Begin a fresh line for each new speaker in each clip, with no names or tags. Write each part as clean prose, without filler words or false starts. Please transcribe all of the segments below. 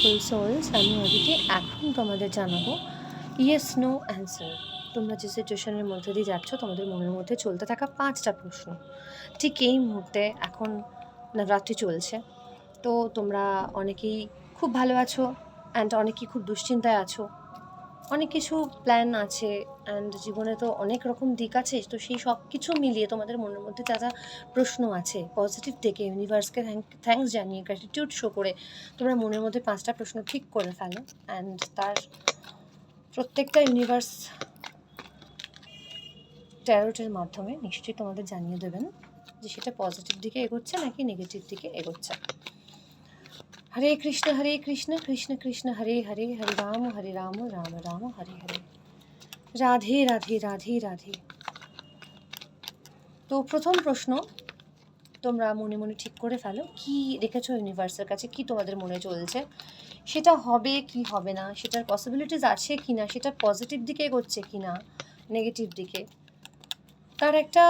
Beautiful sols, আমি অদিতি। এখন তোমাদের জানাবো ইয়েস নো অ্যান্সার। তোমরা যে সিচুয়েশনের মধ্যে দিয়ে যাচ্ছ, তোমাদের মনের মধ্যে চলতে থাকা 5টা প্রশ্ন ঠিক এই মুহূর্তে এখন নবরাত্রি চলছে, তো তোমরা অনেকেই খুব ভালো আছো অ্যান্ড অনেকেই খুব দুশ্চিন্তায় আছো, অনেক কিছু প্ল্যান আছে অ্যান্ড জীবনে তো অনেক রকম দিক আছে, তো সেই সব কিছু মিলিয়ে তোমাদের মনের মধ্যে যা যা প্রশ্ন আছে, পজিটিভ থেকে ইউনিভার্সকে থ্যাঙ্কস জানিয়ে গ্র্যাটিটিউড শো করে তোমরা মনের মধ্যে 5টা প্রশ্ন ঠিক করে ফেলো অ্যান্ড তার প্রত্যেকটা ইউনিভার্স ট্যারোটের মাধ্যমে নিশ্চয়ই তোমাদের জানিয়ে দেবেন যে সেটা পজিটিভ দিকে এগোচ্ছে নাকি নেগেটিভ দিকে এগোচ্ছে। হরে কৃষ্ণ কৃষ্ণ কৃষ্ণ হরে হরে, হরে রাম রাম রাম হরে হরে, রাধে রাধে রাধে রাধে। তো প্রথম প্রশ্ন, তোমরা মনে মনে ঠিক করে ফেলো কি রেখেছো ইউনিভার্সের কাছে, কি তোমাদের মনে চলছে, সেটা হবে কি হবে না, সেটার পসিবিলিটিস আছে কি না, সেটা পজিটিভ দিকে এগোচ্ছে কি না নেগেটিভ দিকে, তার একটা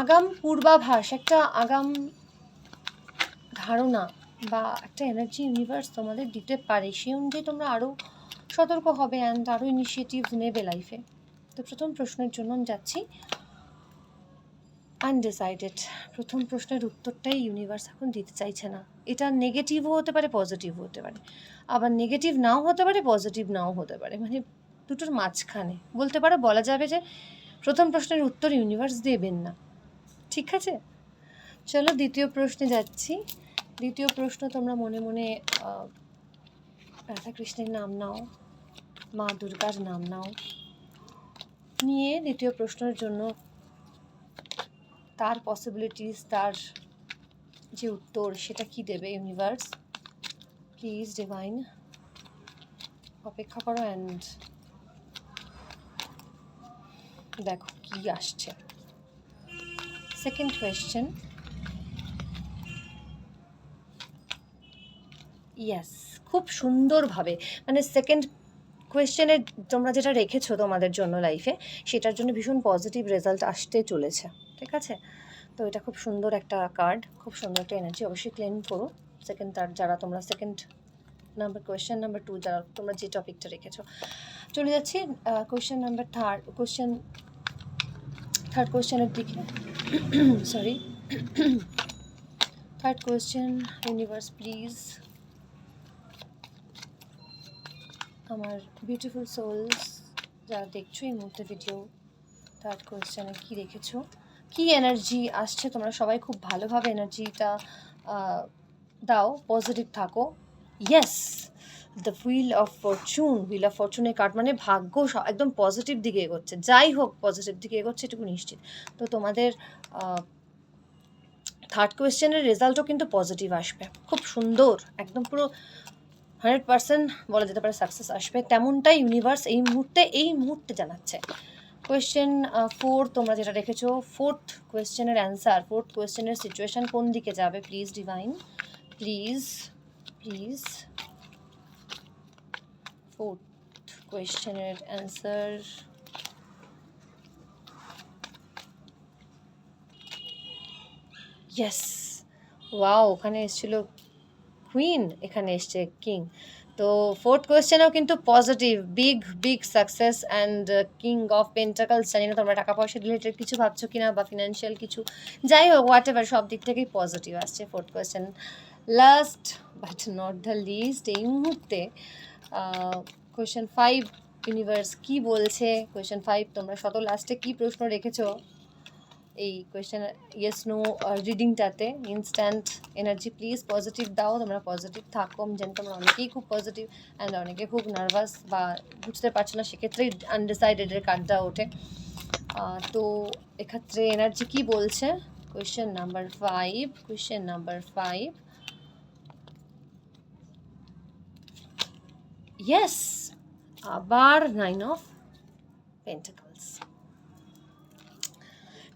আগাম পূর্বাভাস, একটা আগাম ধারণা বা একটা এনার্জি ইউনিভার্স তোমাদের দিতে পারে। সেই অনুযায়ী তোমরা আরও সতর্ক হবে অ্যান্ড আরও ইনিশিয়েটিভ নেবে লাইফে। তো প্রথম প্রশ্নের জন্য যাচ্ছি আনডিসাইডেড। প্রথম প্রশ্নের উত্তরটাই ইউনিভার্স এখন দিতে চাইছে না। এটা নেগেটিভও হতে পারে, পজিটিভও হতে পারে, আবার নেগেটিভ নাও হতে পারে, পজিটিভ নাও হতে পারে, মানে দুটোর মাঝখানে বলতে পারো, বলা যাবে যে প্রথম প্রশ্নের উত্তর ইউনিভার্স দেবেন না। ঠিক আছে, চলো দ্বিতীয় প্রশ্নে যাচ্ছি। দ্বিতীয় প্রশ্ন, তোমরা মনে মনে রাধাকৃষ্ণের নাম নাও, মা দুর্গার নাম নাও, নিয়ে দ্বিতীয় প্রশ্নের জন্য তার পসিবিলিটিস, তার যে উত্তর সেটা কি দেবে ইউনিভার্স, প্লিজ ডিভাইন অপেক্ষা করো অ্যান্ড দেখো কি আসছে। সেকেন্ড কোয়েশ্চেন, ইয়েস, খুব সুন্দরভাবে, মানে সেকেন্ড কোয়েশ্চেনে তোমরা যেটা রেখেছো তোমাদের জন্য লাইফে, সেটার জন্য ভীষণ পজিটিভ রেজাল্ট আসতে চলেছে। ঠিক আছে, তো এটা খুব সুন্দর একটা কার্ড, খুব সুন্দর একটা এনার্জি, অবশ্যই ক্লেম করো। সেকেন্ড থার্ড যারা তোমরা সেকেন্ড নাম্বার কোয়েশ্চেন নাম্বার 2 যারা তোমরা যে টপিকটা রেখেছো। চলে যাচ্ছি কোয়েশ্চেন নাম্বার থার্ড কোয়েশ্চেনের দিকে। Sorry, third question, universe please আমার বিউটিফুল সোলস যারা দেখছো এই মুহূর্তে ভিডিও, থার্ড কোয়েশ্চেনে কী রেখেছো, কী এনার্জি আসছে, তোমরা সবাই খুব ভালোভাবে এনার্জিটা দাও, পজিটিভ থাকো। ইয়েস, দ্য হুইল অফ ফরচুনের কার্ড, মানে ভাগ্য একদম পজিটিভ দিকে এগোচ্ছে, যাই হোক পজিটিভ দিকে এগোচ্ছে এটুকু নিশ্চিত। তো তোমাদের থার্ড কোয়েশ্চেনের রেজাল্টও কিন্তু পজিটিভ আসবে, খুব সুন্দর, একদম পুরো 100% বলা যেতে পারে সাকসেস আসবে, তেমনটাই ইউনিভার্স এই মুহূর্তে জানাচ্ছে। কোয়েশ্চেন 4 তোমরা যেটা রেখেছো, ফোর্থ কোয়েশ্চেনের অ্যান্সার, ফোর্থ কোয়েশ্চেনের সিচুয়েশান কোন দিকে যাবে, please divine, please please. Fourth কোয়েশ্চেনের অ্যান্সার, ইয়েস, ওয়াও, ওখানে এসেছিল কুইন, এখানে এসছে কিং। তো ফোর্থ কোয়েশ্চেনেও কিন্তু positive, big success and king of pentacles. জানি না তোমরা টাকা পয়সা রিলেটেড কিছু ভাবছো কিনা বা ফিনান্সিয়াল কিছু, যাই হোক হোয়াট এভার, সব দিক থেকেই পজিটিভ আসছে fourth question. Last but not the least, এই মুহূর্তে কোয়েশ্চেন 5 ইউনিভার্স কি বলছে। কোয়েশ্চেন 5 তোমরা শত লাস্টে কি প্রশ্ন রেখেছো এই কোয়েশ্চেন ইয়েস নো রিডিংটাতে, ইনস্ট্যান্ট এনার্জি প্লিজ পজিটিভ দাও, তোমরা পজিটিভ থাকো। আমি জানি তোমরা অনেকেই খুব পজিটিভ অ্যান্ড অনেকে খুব নার্ভাস বা বুঝতে পারছো না, সেক্ষেত্রেই আনডিসাইডেডের কার্ডটা ওঠে। তো এক্ষেত্রে এনার্জি কি বলছে, কোয়েশ্চেন নাম্বার 5, ইয়েস, আবার 9 অফ পেন্টাকলস।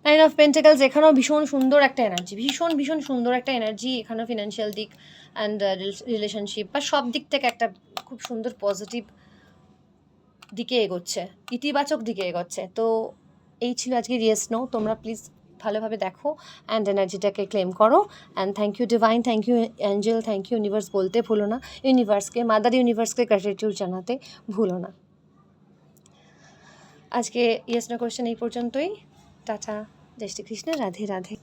9 অফ পেন্টাকলস এখানেও ভীষণ সুন্দর একটা এনার্জি, ভীষণ সুন্দর একটা এনার্জি, এখানেও ফিনান্সিয়াল দিক অ্যান্ড রিলেশনশিপ বা সব দিক থেকে একটা খুব সুন্দর পজিটিভ দিকে এগোচ্ছে, ইতিবাচক দিকে এগোচ্ছে। তো এই ছিল আজকে ইয়েস নো। তোমরা প্লিজ ভালোভাবে দেখো অ্যান্ড এনার্জিটাকে ক্লেম করো। And thank you divine, thank you angel, thank you universe বলতে ভুলো না, ইউনিভার্সকে, মাদার ইউনিভার্সকে গ্র্যাটিটিউড জানাতে ভুলো না। আজকে ইয়েস নো কোয়েশ্চেন এই পর্যন্তই। টাটা, জয় শ্রীকৃষ্ণ, রাধে রাধে।